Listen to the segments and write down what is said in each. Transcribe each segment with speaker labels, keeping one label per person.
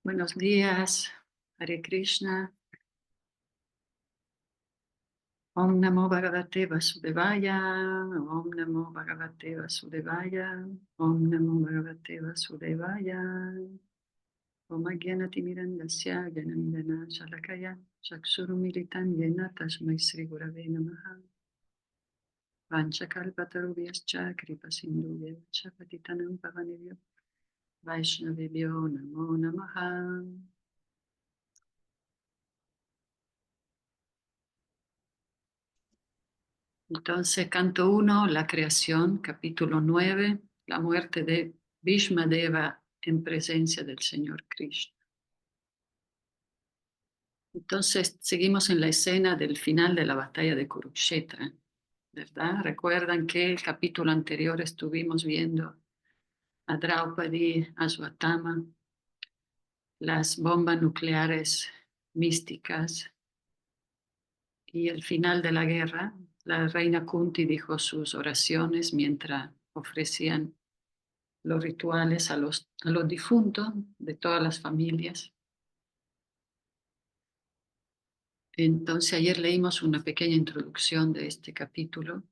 Speaker 1: Buenos días, Hare Krishna. Om Namo Bhagavate Vasudevaya, Om Namo Bhagavate Vasudevaya, Om Namo Bhagavate Vasudevaya, Om Agyanatimirandasya Gyanandana Shalakaya, Chakshurumilitan Yena Tasmai Sri Gurave Namaha, Vanchakalpatarubhyascha Kripasindhubhyacha Patitanam Pavanebhyo, Vaishnavebhyo Namo Namaha. Entonces, canto 1, la creación, capítulo 9, la muerte de Bhishma Deva en presencia del Señor Krishna. Entonces, seguimos en la escena del final de la batalla de Kurukshetra, ¿verdad? Recuerdan que el capítulo anterior estuvimos viendo a Draupadi, a Swatama, las bombas nucleares místicas y el final de la guerra. La reina Kunti dijo sus oraciones mientras ofrecían los rituales a los difuntos de todas las familias. Entonces ayer leímos una pequeña introducción de este capítulo.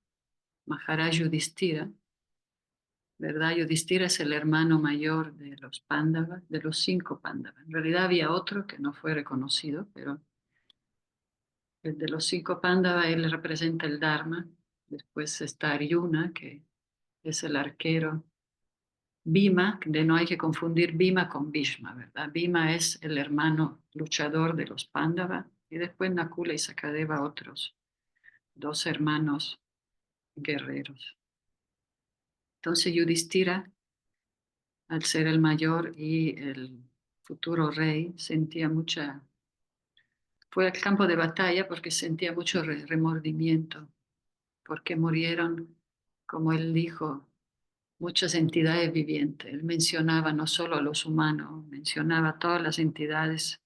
Speaker 1: Maharaj Yudhishthira, ¿verdad? Yudhishthira es el hermano mayor de los Pándavas, de los 5 Pándavas. En realidad había otro que no fue reconocido, pero el de los 5 Pándavas, él representa el Dharma. Después está Arjuna, que es el arquero. Bhima, de no hay que confundir Bhima con Bhishma, ¿verdad? Bhima es el hermano luchador de los Pándavas y después Nakula y Sakadeva, otros 2 hermanos guerreros. Entonces Yudhishthira, al ser el mayor y el futuro rey, fue al campo de batalla porque sentía mucho remordimiento, porque murieron, como él dijo, muchas entidades vivientes. Él mencionaba no solo a los humanos, mencionaba a todas las entidades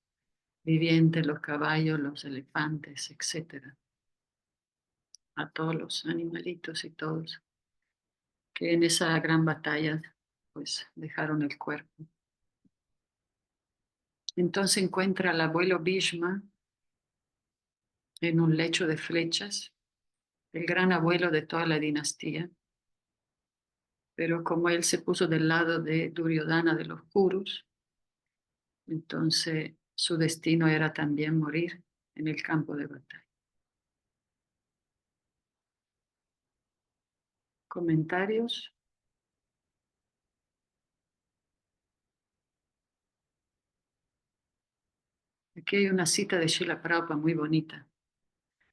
Speaker 1: vivientes, los caballos, los elefantes, etcétera, a todos los animalitos y todos, que en esa gran batalla pues dejaron el cuerpo. Entonces encuentra al abuelo Bhishma en un lecho de flechas, el gran abuelo de toda la dinastía, pero como él se puso del lado de Duryodhana de los Kurus, entonces su destino era también morir en el campo de batalla. ¿Comentarios? Aquí hay una cita de Srila Prabhupada muy bonita,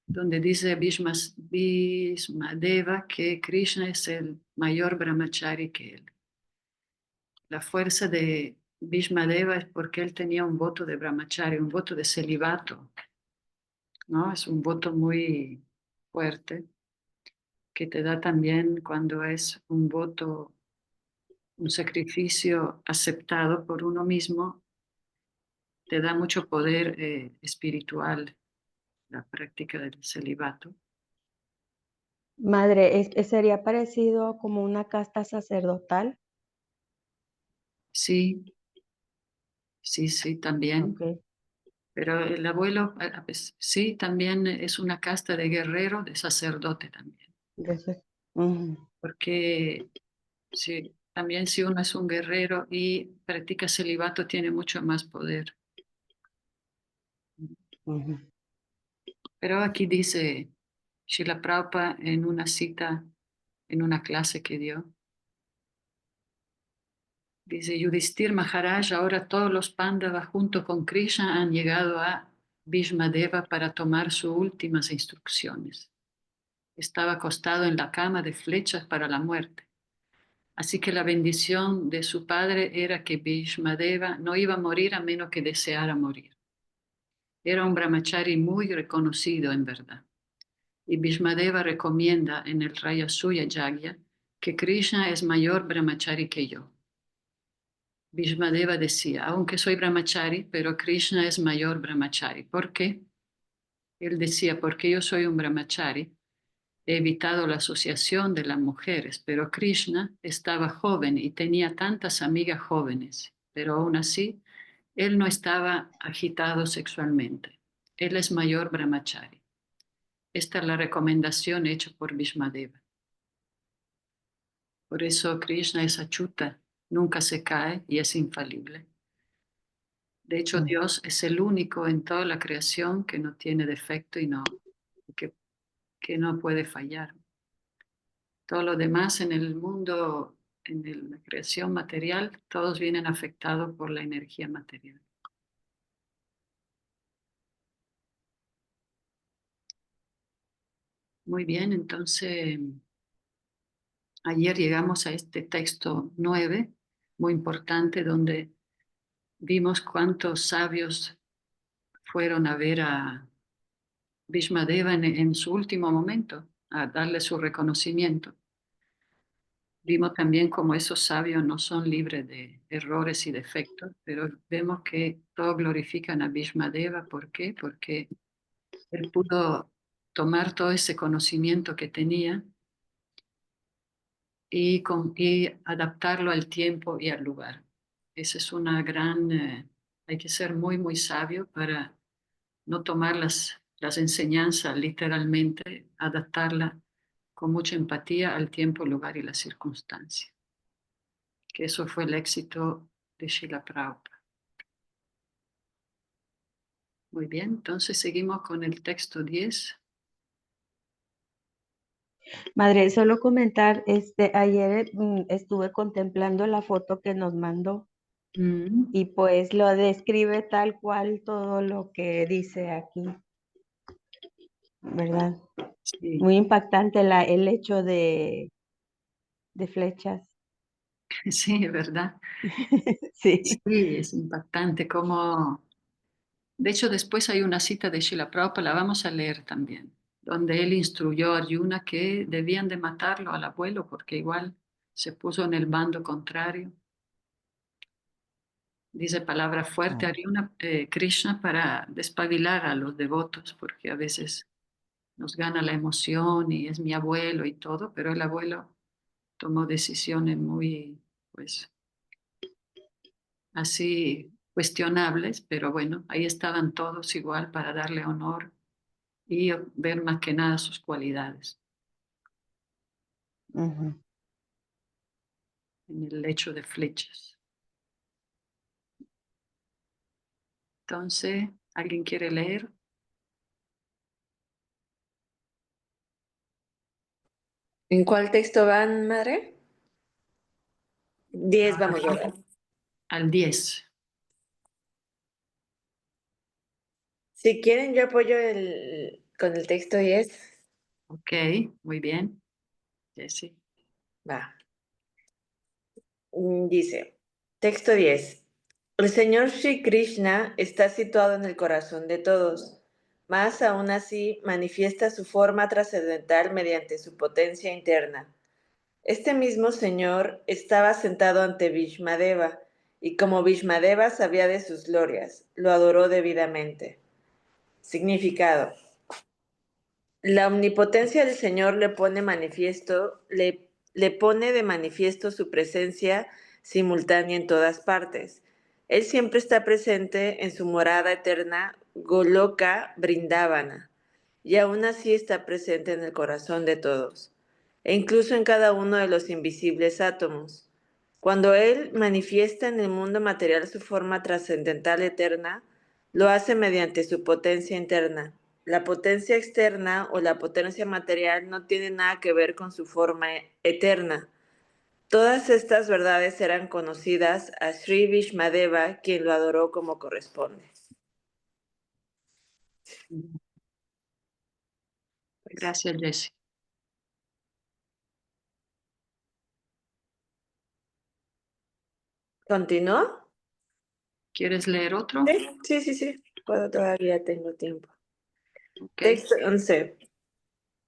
Speaker 1: donde dice Bhismadeva que Krishna es el mayor brahmachari que él. La fuerza de Bhismadeva es porque él tenía un voto de brahmachari, un voto de celibato, ¿no? Es un voto muy fuerte que te da también cuando es un voto, un sacrificio aceptado por uno mismo, te da mucho poder espiritual, la práctica del celibato.
Speaker 2: Madre, ¿sería parecido como una casta sacerdotal?
Speaker 1: Sí, sí, también.
Speaker 2: Ok.
Speaker 1: Pero el abuelo, sí, también es una casta de guerrero, de sacerdote también.
Speaker 2: Ujú,
Speaker 1: Porque sí, también si uno es un guerrero y practica celibato, tiene mucho más poder.
Speaker 2: ujú.
Speaker 1: Pero aquí dice Srila Prabhupada en una cita, en una clase que dio, dice Yudhishthir Maharaj, ahora todos los Pandavas junto con Krishna han llegado a Bhishmadeva para tomar sus últimas instrucciones. Estaba acostado en la cama de flechas para la muerte. Así que la bendición de su padre era que Bhishmadeva no iba a morir a menos que deseara morir. Era un brahmachari muy reconocido en verdad. Y Bhishmadeva recomienda en el Rajasuya Yagya que Krishna es mayor brahmachari que yo. Bhishmadeva decía, aunque soy brahmachari, pero Krishna es mayor brahmachari. ¿Por qué? Él decía, porque yo soy un brahmachari, he evitado la asociación de las mujeres, pero Krishna estaba joven y tenía tantas amigas jóvenes, pero aún así Él no estaba agitado sexualmente. Él es mayor brahmachari. Esta es la recomendación hecha por Bhishmadeva. Por eso Krishna es achuta, nunca se cae y es infalible. De hecho,
Speaker 2: Mm.
Speaker 1: Dios es el único en toda la creación que no tiene defecto y que, que no puede fallar. Todo lo demás en el mundo, la creación material, todos vienen afectados por la energía material. Muy bien, entonces ayer llegamos a este texto 9, muy importante, donde vimos cuántos sabios fueron a ver a Bhishmadeva en su último momento, a darle su reconocimiento. Vimos también cómo esos sabios no son libres de errores y defectos, pero vemos que todos glorifican a Bhishmadeva. ¿Por qué? Porque él pudo tomar todo ese conocimiento que tenía y adaptarlo al tiempo y al lugar. Esa es una hay que ser muy, muy sabio para no tomar las enseñanzas literalmente, adaptarla con mucha empatía al tiempo, lugar y la circunstancia. Que eso fue el éxito de Srila Prabhupada. Muy bien, entonces seguimos con el texto 10.
Speaker 2: Madre, solo comentar, ayer estuve contemplando la foto que nos mandó
Speaker 1: Mm,
Speaker 2: y pues lo describe tal cual todo lo que dice aquí, ¿verdad?
Speaker 1: sí,
Speaker 2: Muy impactante el hecho de flechas.
Speaker 1: sí, es verdad.
Speaker 2: Sí.
Speaker 1: Sí, es impactante como... De hecho, después hay una cita de Srila Prabhupada, la vamos a leer también, donde él instruyó a Arjuna que debían de matarlo al abuelo porque igual se puso en el bando contrario. Dice palabra fuerte Arjuna, Krishna para despabilar a los devotos, porque a veces nos gana la emoción y es mi abuelo y todo, pero el abuelo tomó decisiones muy, pues, así cuestionables, pero bueno, ahí estaban todos igual para darle honor y ver más que nada sus cualidades
Speaker 2: Ujú.
Speaker 1: en el hecho de flechas. Entonces, ¿alguien quiere leer?
Speaker 3: ¿En cuál texto van, madre? 10 vamos, ¿verdad?
Speaker 1: Al 10.
Speaker 3: Si quieren, yo apoyo con el texto 10.
Speaker 1: Ok, muy bien. Jesse.
Speaker 3: Va. Dice, texto 10. El Señor Sri Krishna está situado en el corazón de todos, mas aún así manifiesta su forma trascendental mediante su potencia interna. Este mismo Señor estaba sentado ante Bhishmadeva, y como Bhishmadeva sabía de sus glorias, lo adoró debidamente. Significado. La omnipotencia del Señor le pone de manifiesto su presencia simultánea en todas partes. Él siempre está presente en su morada eterna, Goloka Brindavana, y aún así está presente en el corazón de todos, e incluso en cada uno de los invisibles átomos. Cuando Él manifiesta en el mundo material su forma trascendental eterna, lo hace mediante su potencia interna. La potencia externa o la potencia material no tiene nada que ver con su forma eterna. Todas estas verdades eran conocidas a Sri Vishmadeva, quien lo adoró como corresponde. Pues,
Speaker 1: Gracias, Jesse.
Speaker 3: ¿continúo?
Speaker 1: ¿Quieres leer otro?
Speaker 3: Sí. Todavía tengo tiempo.
Speaker 1: Ok.
Speaker 3: Texto 11.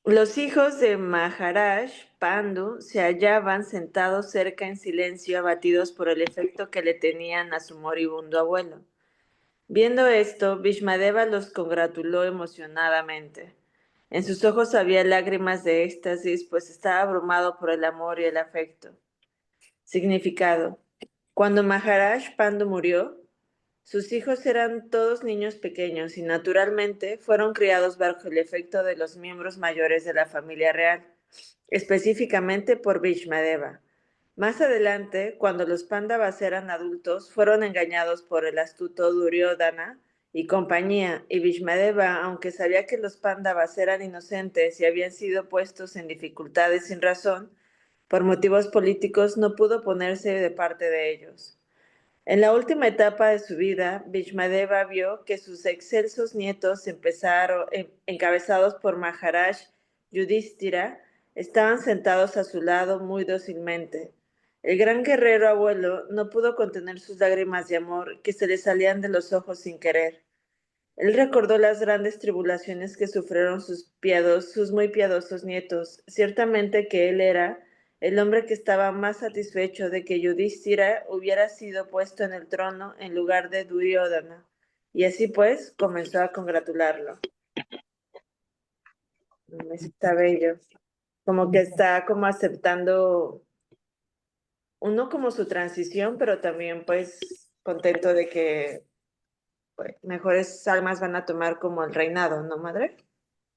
Speaker 3: Los hijos de Maharaj Pandu se hallaban sentados cerca en silencio, abatidos por el efecto que le tenían a su moribundo abuelo. Viendo esto, Bhishmadeva los congratuló emocionadamente. En sus ojos había lágrimas de éxtasis, pues estaba abrumado por el amor y el afecto. Significado. Cuando Maharaj Pandu murió, Sus hijos eran todos niños pequeños y naturalmente fueron criados bajo el efecto de los miembros mayores de la familia real, específicamente por Bhishmadeva. Más adelante, cuando los Pándavas eran adultos, fueron engañados por el astuto Duryodhana y compañía, y Bhishmadeva, aunque sabía que los Pándavas eran inocentes y habían sido puestos en dificultades sin razón, por motivos políticos no pudo ponerse de parte de ellos. En la última etapa de su vida, Bhishmadeva vio que sus excelsos nietos, encabezados por Maharaj Yudhishthira, estaban sentados a su lado muy dócilmente. El gran guerrero abuelo no pudo contener sus lágrimas de amor que se le salían de los ojos sin querer. Él recordó las grandes tribulaciones que sufrieron sus muy piadosos nietos. Ciertamente que él era el hombre que estaba más satisfecho de que Yudhishthira hubiera sido puesto en el trono en lugar de Duryodhana. Y así pues comenzó a congratularlo. Está bello. Como que está como aceptando uno como su transición, pero también pues contento de que pues, mejores almas van a tomar como el reinado, ¿no, madre?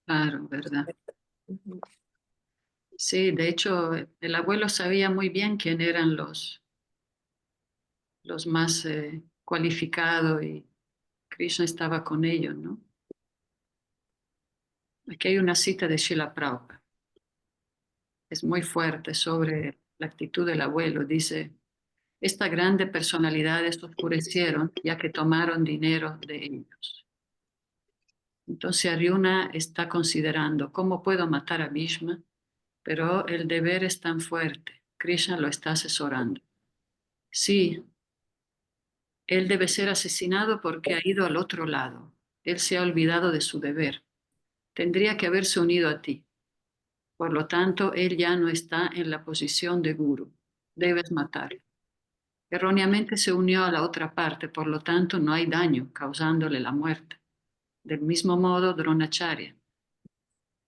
Speaker 1: Claro, ¿verdad?
Speaker 3: Ujú.
Speaker 1: Sí, de hecho, el abuelo sabía muy bien quién eran los más cualificados y Krishna estaba con ellos, ¿no? Aquí hay una cita de Srila Prabhupada, es muy fuerte sobre la actitud del abuelo. Dice, esta grande personalidades oscurecieron ya que tomaron dinero de ellos. Entonces Arjuna está considerando cómo puedo matar a Bhishma, pero el deber es tan fuerte. Krishna lo está asesorando. Sí, él debe ser asesinado porque ha ido al otro lado. Él se ha olvidado de su deber. Tendría que haberse unido a ti. Por lo tanto, él ya no está en la posición de guru. Debes matarlo. Erróneamente se unió a la otra parte, por lo tanto no hay daño causándole la muerte. Del mismo modo, Dronacharya.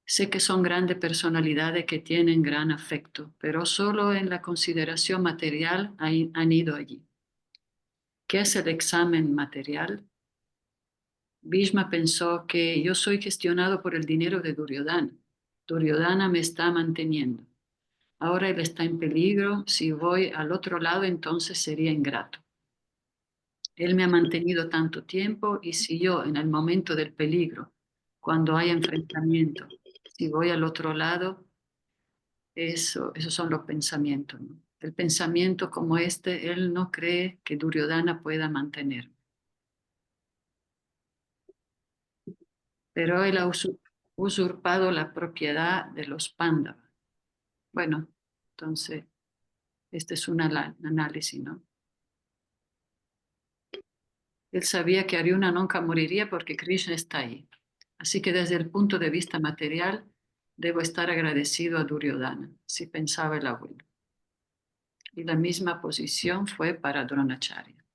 Speaker 1: Sé que son grandes personalidades que tienen gran afecto, pero solo en la consideración material han ido allí. ¿Qué es el examen material? Bhishma pensó que yo soy gestionado por el dinero de Duryodhana. Duryodhana me está manteniendo. Ahora él está en peligro. Si voy al otro lado, entonces sería ingrato. Él me ha mantenido tanto tiempo y si yo en el momento del peligro, cuando hay enfrentamiento, si voy al otro lado, esos son los pensamientos, ¿no? El pensamiento como este, él no cree que Duryodhana pueda mantener. Pero él ha usurpado la propiedad de los Pándavas. Bueno, entonces, este es un análisis, ¿no? Él sabía que Arjuna nunca moriría porque Krishna está ahí. Así que desde el punto de vista material, debo estar agradecido a Duryodhana, si pensaba el abuelo. Y la misma posición fue para Dronacharya.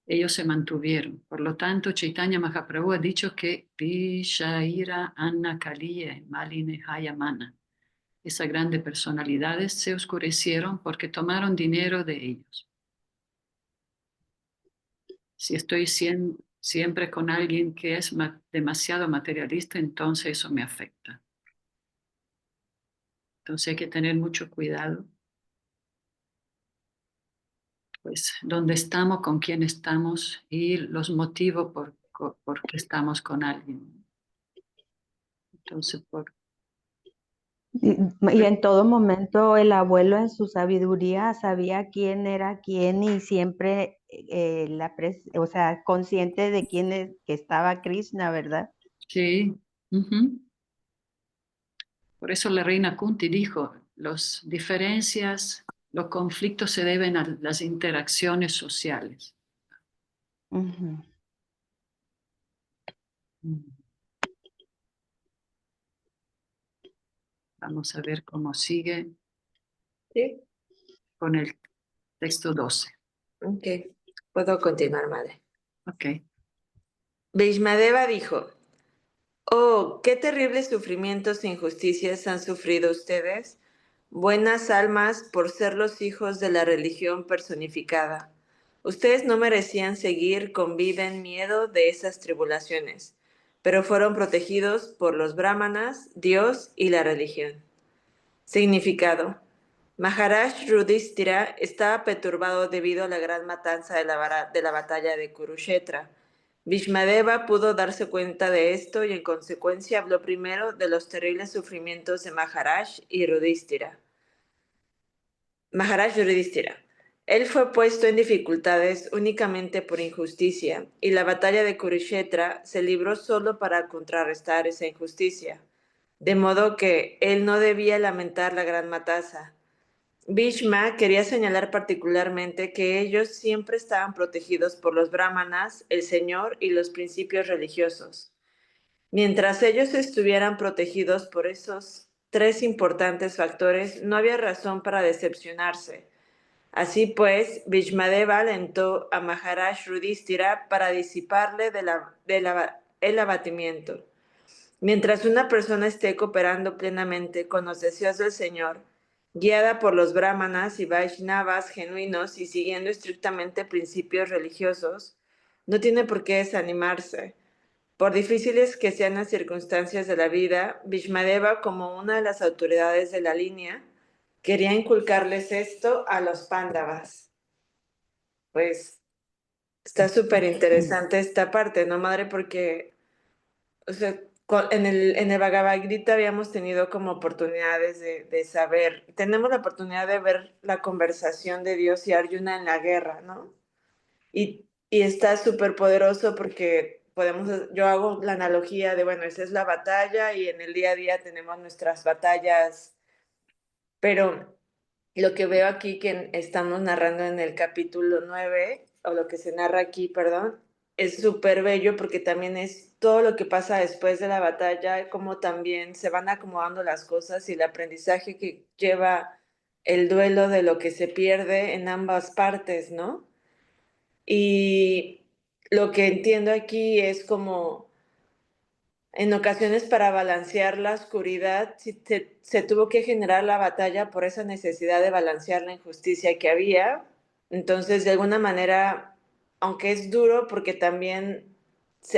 Speaker 1: Ellos se mantuvieron. Por lo tanto, Chaitanya Mahaprabhu ha dicho que Vishaira Anna Kaliye Maline Hayamana. Esas grandes personalidades se oscurecieron porque tomaron dinero de ellos. Si estoy siempre con alguien que es demasiado materialista, entonces eso me afecta. Entonces hay que tener mucho cuidado, pues, dónde estamos, con quién estamos y los motivos por qué estamos con alguien. Entonces,
Speaker 2: Y en todo momento el abuelo en su sabiduría sabía quién era quién y siempre, o sea, consciente de que estaba Krishna, ¿verdad?
Speaker 1: sí. Ujú. Por eso la reina Kunti dijo, las diferencias, los conflictos se deben a las interacciones sociales.
Speaker 2: Ujú.
Speaker 1: Mm. Vamos a ver cómo sigue
Speaker 3: Sí,
Speaker 1: con el texto 12.
Speaker 3: ok. Puedo continuar, madre.
Speaker 1: Ok.
Speaker 3: Bhishmadeva dijo, oh, qué terribles sufrimientos e injusticias han sufrido ustedes, buenas almas por ser los hijos de la religión personificada. Ustedes no merecían seguir con vida en miedo de esas tribulaciones, pero fueron protegidos por los brahmanas, Dios y la religión. Significado. Maharaj Yudhishthira estaba perturbado debido a la gran matanza de la batalla de Kurukshetra. Bhishmadeva pudo darse cuenta de esto y en consecuencia habló primero de los terribles sufrimientos de Maharaj y Yudhishthira. Maharaj Yudhishthira. Él fue puesto en dificultades únicamente por injusticia, y la batalla de Kurukshetra se libró solo para contrarrestar esa injusticia, de modo que él no debía lamentar la gran matanza. Bhishma quería señalar particularmente que ellos siempre estaban protegidos por los brahmanas, el Señor y los principios religiosos. Mientras ellos estuvieran protegidos por esos tres importantes factores, no había razón para decepcionarse. Así pues, Bhishmadeva alentó a Maharaj Yudhishthira para disiparle el abatimiento. Mientras una persona esté cooperando plenamente con los deseos del Señor, guiada por los brahmanas y vaishnavas genuinos y siguiendo estrictamente principios religiosos, no tiene por qué desanimarse. Por difíciles que sean las circunstancias de la vida, Bhishmadeva, como una de las autoridades de la línea, quería inculcarles esto a los pándavas. Pues está súper interesante esta parte, ¿no, madre? Porque, o sea, en el Bhagavad Gita habíamos tenido como oportunidades de saber, tenemos la oportunidad de ver la conversación de Dios y Arjuna en la guerra, ¿no? Y está súper poderoso porque yo hago la analogía de, bueno, esa es la batalla y en el día a día tenemos nuestras batallas, pero lo que veo aquí que estamos narrando en el capítulo 9 o lo que se narra aquí, perdón, es súper bello porque también es todo lo que pasa después de la batalla, cómo también se van acomodando las cosas y el aprendizaje que lleva el duelo de lo que se pierde en ambas partes, ¿no? Y lo que entiendo aquí es como en ocasiones para balancear la oscuridad se tuvo que generar la batalla por esa necesidad de balancear la injusticia que había. Entonces, de alguna manera, aunque es duro, porque también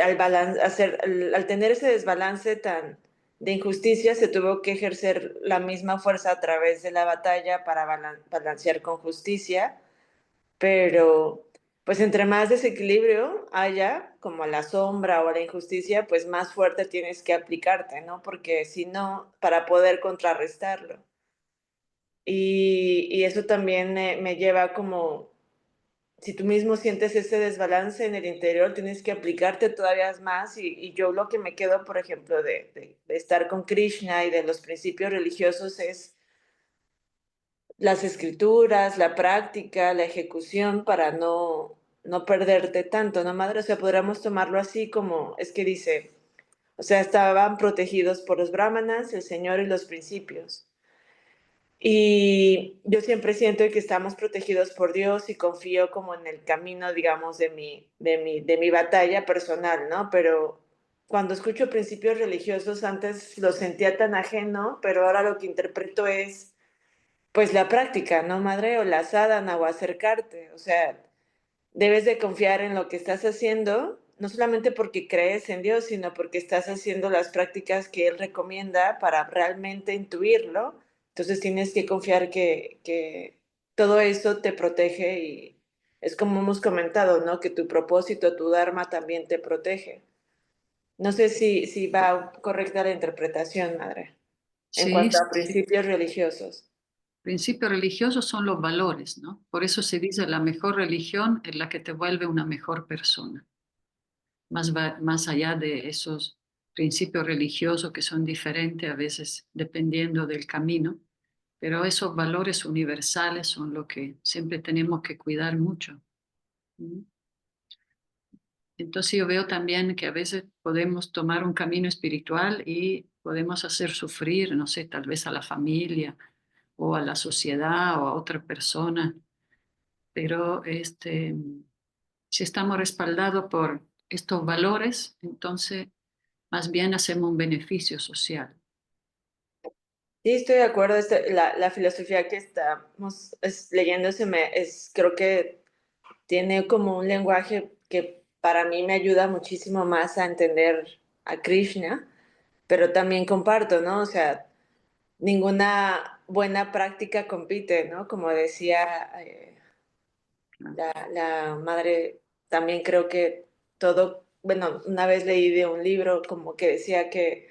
Speaker 3: al tener ese desbalance tan de injusticia, se tuvo que ejercer la misma fuerza a través de la batalla para balancear con justicia, pero pues entre más desequilibrio haya, como la sombra o la injusticia, pues más fuerte tienes que aplicarte, ¿no? Porque si no, para poder contrarrestarlo. Y eso también me lleva como, si tú mismo sientes ese desbalance en el interior, tienes que aplicarte todavía más. Y yo lo que me quedo, por ejemplo, de estar con Krishna y de los principios religiosos es las escrituras, la práctica, la ejecución para no perderte tanto, ¿no, madre? O sea, podríamos tomarlo así como, es que dice, o sea, estaban protegidos por los brahmanas, el Señor y los principios. Y yo siempre siento que estamos protegidos por Dios y confío como en el camino, digamos, de mi batalla personal, ¿no? Pero cuando escucho principios religiosos, antes lo sentía tan ajeno, pero ahora lo que interpreto es pues la práctica, ¿no, madre? O la sadhana o acercarte. O sea, debes de confiar en lo que estás haciendo, no solamente porque crees en Dios, sino porque estás haciendo las prácticas que Él recomienda para realmente intuirlo. Entonces tienes que confiar que todo eso te protege y es como hemos comentado, ¿no? Que tu propósito, tu dharma también te protege. No sé si va correcta la interpretación, madre, en
Speaker 1: Sí,
Speaker 3: cuanto
Speaker 1: sí,
Speaker 3: a
Speaker 1: sí.
Speaker 3: principios religiosos.
Speaker 1: Principios religiosos son los valores, ¿no? Por eso se dice la mejor religión es la que te vuelve una mejor persona. Más allá de esos principios religiosos que son diferentes a veces dependiendo del camino, pero esos valores universales son lo que siempre tenemos que cuidar mucho. ¿Mm? Entonces yo veo también que a veces podemos tomar un camino espiritual y podemos hacer sufrir, no sé, tal vez a la familia o a la sociedad o a otra persona, pero si estamos respaldados por estos valores, entonces más bien hacemos un beneficio social.
Speaker 3: Sí, estoy de acuerdo. La filosofía que estamos leyendo creo que tiene como un lenguaje que para mí me ayuda muchísimo más a entender a Krishna, pero también comparto, ¿no? O sea, ninguna buena práctica compite, ¿no? Como decía la madre, también creo que todo, bueno, una vez leí de un libro como que decía que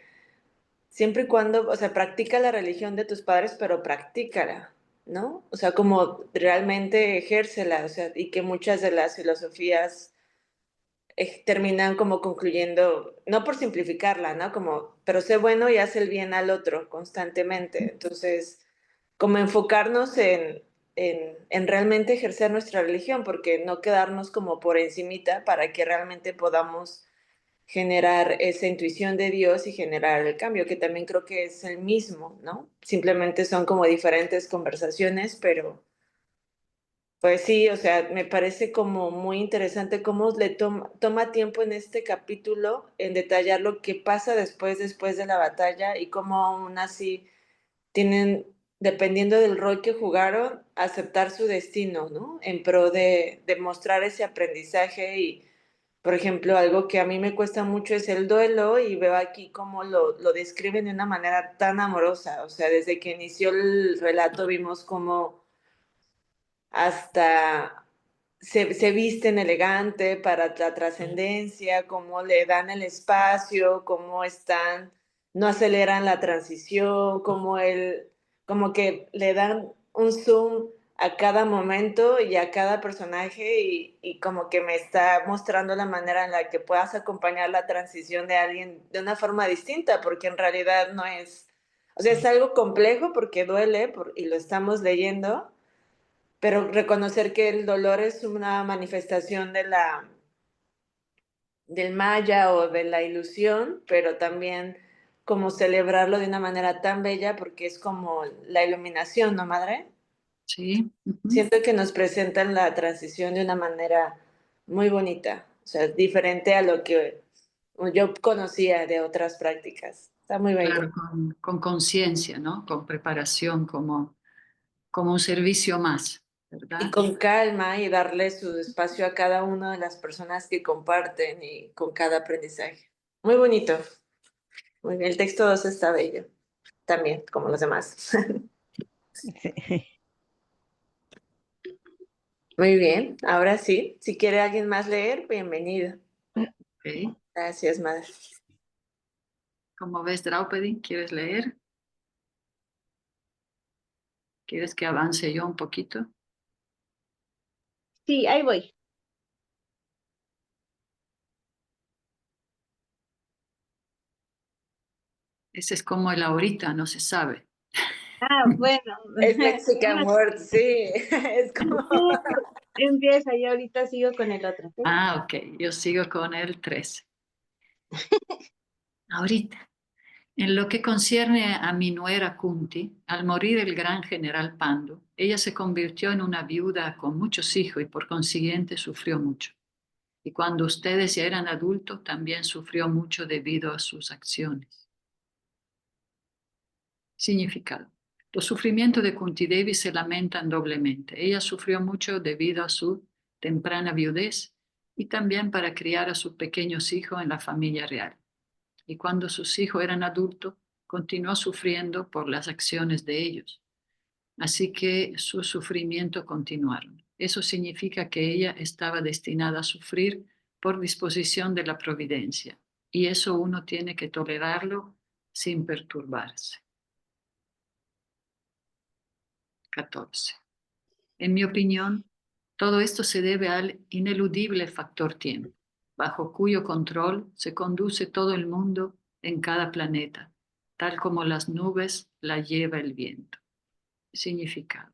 Speaker 3: siempre y cuando, o sea, practica la religión de tus padres, pero practícala, ¿no? O sea, como realmente ejércela, o sea, y que muchas de las filosofías terminan como concluyendo, no por simplificarla, ¿no? Como, pero sé bueno y haz el bien al otro constantemente. Entonces, como enfocarnos en realmente ejercer nuestra religión, porque no quedarnos como por encimita para que realmente podamos generar esa intuición de Dios y generar el cambio, que también creo que es el mismo, ¿no? Simplemente son como diferentes conversaciones, pero pues sí, o sea, me parece como muy interesante cómo le toma tiempo en este capítulo en detallar lo que pasa después de la batalla y cómo aún así tienen, dependiendo del rol que jugaron, aceptar su destino, ¿no? En pro de mostrar ese aprendizaje y, por ejemplo, algo que a mí me cuesta mucho es el duelo y veo aquí cómo lo describen de una manera tan amorosa, o sea, desde que inició el relato vimos cómo hasta se visten elegante para la trascendencia, cómo le dan el espacio, cómo están, no aceleran la transición, como que le dan un zoom a cada momento y a cada personaje y como que me está mostrando la manera en la que puedas acompañar la transición de alguien de una forma distinta, porque en realidad no es, o sea, es algo complejo porque duele y lo estamos leyendo, pero reconocer que el dolor es una manifestación del maya o de la ilusión, pero también como celebrarlo de una manera tan bella porque es como la iluminación, ¿no, madre?
Speaker 1: Sí.
Speaker 3: Siento que nos presentan la transición de una manera muy bonita, o sea, diferente a lo que yo conocía de otras prácticas. Está muy bello.
Speaker 1: Claro, con conciencia, ¿no? Con preparación, como un servicio más,
Speaker 3: Y
Speaker 1: ¿verdad?
Speaker 3: con calma y darle su espacio a cada una de las personas que comparten y con cada aprendizaje. Muy bonito. Muy bien. El texto 2 está bello. También, como los demás.
Speaker 2: Sí.
Speaker 3: Muy bien. Ahora sí, si quiere alguien más leer, bienvenido.
Speaker 1: Ok.
Speaker 3: Gracias, madre.
Speaker 1: ¿Cómo ves, Draupadi? ¿Quieres leer? ¿Quieres que avance yo un poquito?
Speaker 4: Sí, ahí voy.
Speaker 1: Ese es como el ahorita, no se sabe.
Speaker 4: Ah, bueno.
Speaker 3: Es Mexican Word, sí. Es como.
Speaker 4: Tú empieza, yo ahorita sigo con el otro.
Speaker 1: Ah, ok. Yo sigo con el 13. Ahorita. En lo que concierne a mi nuera Kunti, al morir el gran general Pandu, ella se convirtió en una viuda con muchos hijos y por consiguiente sufrió mucho. Y cuando ustedes ya eran adultos, también sufrió mucho debido a sus acciones. Significado. Los sufrimientos de Kunti Devi se lamentan doblemente. Ella sufrió mucho debido a su temprana viudez y también para criar a sus pequeños hijos en la familia real. Y cuando sus hijos eran adultos, continuó sufriendo por las acciones de ellos. Así que sus sufrimientos continuaron. Eso significa que ella estaba destinada a sufrir por disposición de la providencia. Y eso uno tiene que tolerarlo sin perturbarse. 14. En mi opinión, todo esto se debe al ineludible factor tiempo, bajo cuyo control se conduce todo el mundo en cada planeta, tal como las nubes la lleva el viento. Significado.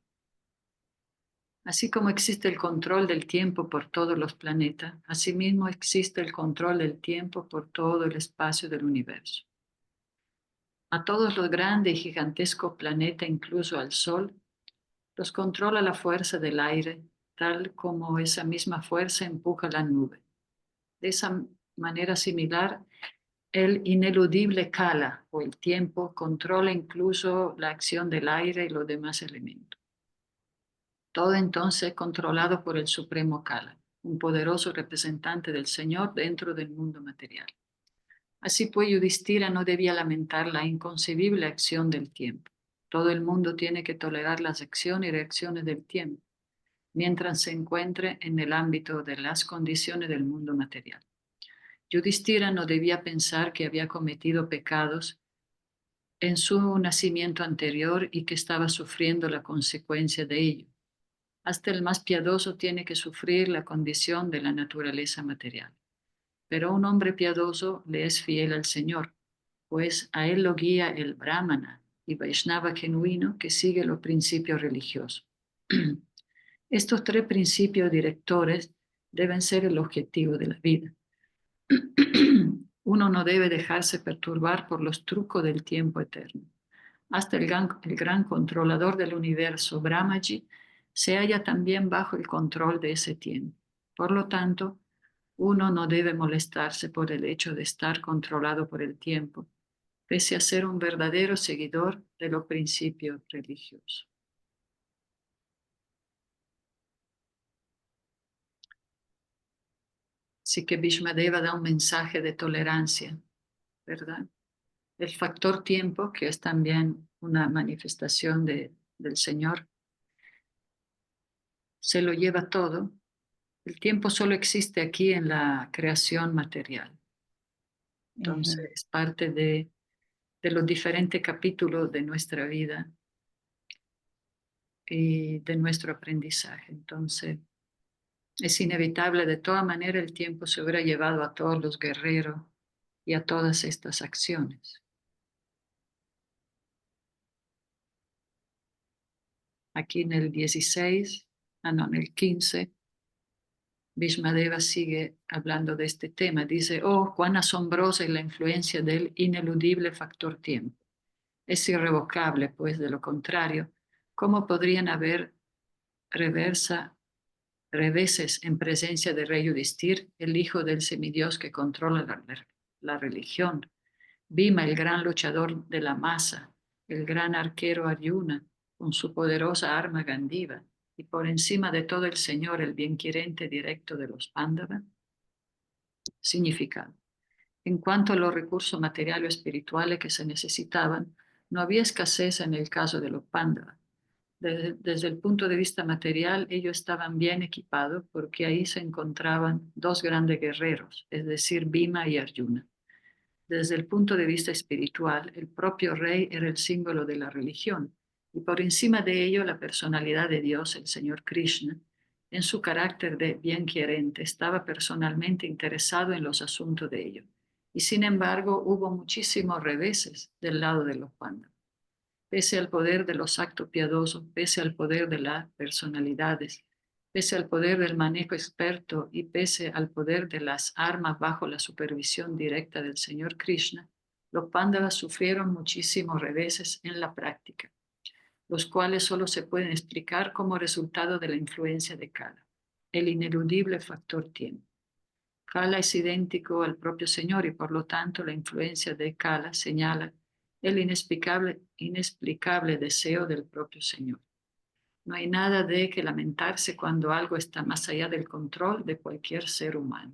Speaker 1: Así como existe el control del tiempo por todos los planetas, asimismo existe el control del tiempo por todo el espacio del universo. A todos los grandes y gigantescos planetas, incluso al Sol, los controla la fuerza del aire, tal como esa misma fuerza empuja la nube. De esa manera similar, el ineludible Kala o el tiempo controla incluso la acción del aire y los demás elementos. Todo entonces controlado por el Supremo Kala, un poderoso representante del Señor dentro del mundo material. Así pues, Yudhishthira no debía lamentar la inconcebible acción del tiempo. Todo el mundo tiene que tolerar las acciones y reacciones del tiempo, mientras se encuentre en el ámbito de las condiciones del mundo material. Yudhishthira no debía pensar que había cometido pecados en su nacimiento anterior y que estaba sufriendo la consecuencia de ello. Hasta el más piadoso tiene que sufrir la condición de la naturaleza material. Pero un hombre piadoso le es fiel al Señor, pues a él lo guía el Brahmana y Vaishnava genuino que sigue los principios religiosos. Estos tres principios directores deben ser el objetivo de la vida. Uno no debe dejarse perturbar por los trucos del tiempo eterno. Hasta el gran controlador del universo, Brahmaji, se halla también bajo el control de ese tiempo. Por lo tanto, uno no debe molestarse por el hecho de estar controlado por el tiempo, pese a ser un verdadero seguidor de los principios religiosos. Así que Bhishmadeva da un mensaje de tolerancia, ¿verdad? El factor tiempo, que es también una manifestación del Señor, se lo lleva todo. El tiempo solo existe aquí en la creación material. Entonces, es parte de los diferentes capítulos de nuestra vida y de nuestro aprendizaje. Entonces, es inevitable, de toda manera, el tiempo se hubiera llevado a todos los guerreros y a todas estas acciones. Aquí en el 16, en el 15, Bhishmadeva sigue hablando de este tema. Dice, oh, cuán asombrosa es la influencia del ineludible factor tiempo. Es irrevocable, pues de lo contrario, ¿cómo podrían haber reveses en presencia de Rey Yudhishthira, el hijo del semidios que controla la religión? Bhima, el gran luchador de la masa, el gran arquero Arjuna, con su poderosa arma Gandiva, y por encima de todo el Señor, el bienquirente directo de los Pándavas. Significado. En cuanto a los recursos materiales o espirituales que se necesitaban, no había escasez en el caso de los Pándavas. Desde el punto de vista material, ellos estaban bien equipados porque ahí se encontraban dos grandes guerreros, es decir, Bhima y Arjuna. Desde el punto de vista espiritual, el propio rey era el símbolo de la religión y por encima de ello la personalidad de Dios, el Señor Krishna, en su carácter de bienquerente, estaba personalmente interesado en los asuntos de ellos. Y sin embargo, hubo muchísimos reveses del lado de los Pandavas. Pese al poder de los actos piadosos, pese al poder de las personalidades, pese al poder del manejo experto y pese al poder de las armas bajo la supervisión directa del Señor Krishna, los Pándavas sufrieron muchísimos reveses en la práctica, los cuales solo se pueden explicar como resultado de la influencia de Kala, el ineludible factor tiempo. Kala es idéntico al propio Señor y por lo tanto la influencia de Kala señala el inexplicable deseo del propio Señor. No hay nada de que lamentarse cuando algo está más allá del control de cualquier ser humano.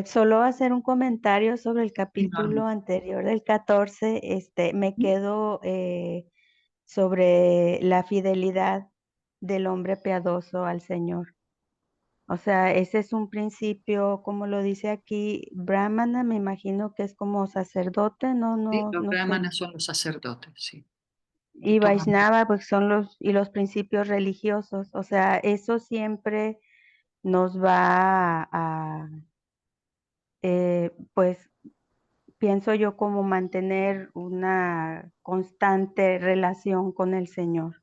Speaker 2: Solo hacer un comentario sobre el
Speaker 1: Enorme.
Speaker 2: capítulo anterior del 14, me quedo sobre la fidelidad del hombre piadoso al Señor. O sea, ese es un principio, como lo dice aquí, Brahmana, me imagino que es como sacerdote,
Speaker 1: Sí, los
Speaker 2: no sé.
Speaker 1: brahmanas son los sacerdotes, sí, de
Speaker 2: Y
Speaker 1: toda manera.
Speaker 2: Vaishnava, pues son los principios religiosos. O sea, eso siempre nos va pues pienso yo como mantener una constante relación con el Señor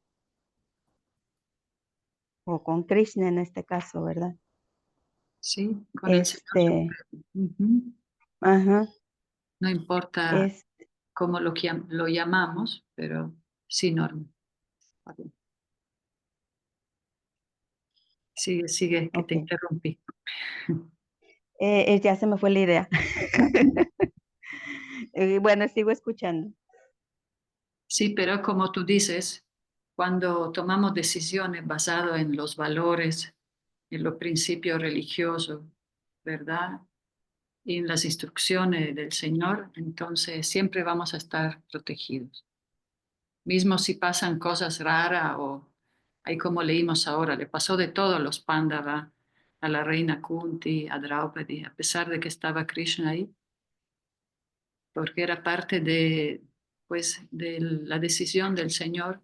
Speaker 2: o con Krishna en este caso, ¿verdad?
Speaker 1: Sí, con el Señor
Speaker 2: Este,
Speaker 1: Supremo. Ujú.
Speaker 2: ajá,
Speaker 1: No importa
Speaker 2: es,
Speaker 1: cómo lo llamamos, pero sí, Norma. Sigue, sigue, que te
Speaker 2: ok.
Speaker 1: interrumpí.
Speaker 2: Ya se me fue la idea. Bueno, sigo escuchando.
Speaker 1: Sí, pero como tú dices, cuando tomamos decisiones basadas en los valores, en los principios religiosos, ¿verdad? Y en las instrucciones del Señor, entonces siempre vamos a estar protegidos. Mismo si pasan cosas raras o hay como leímos ahora, le pasó de todo a los Pándava, a la reina Kunti, a Draupadi, a pesar de que estaba Krishna ahí, porque era parte de, pues, de la decisión del Señor.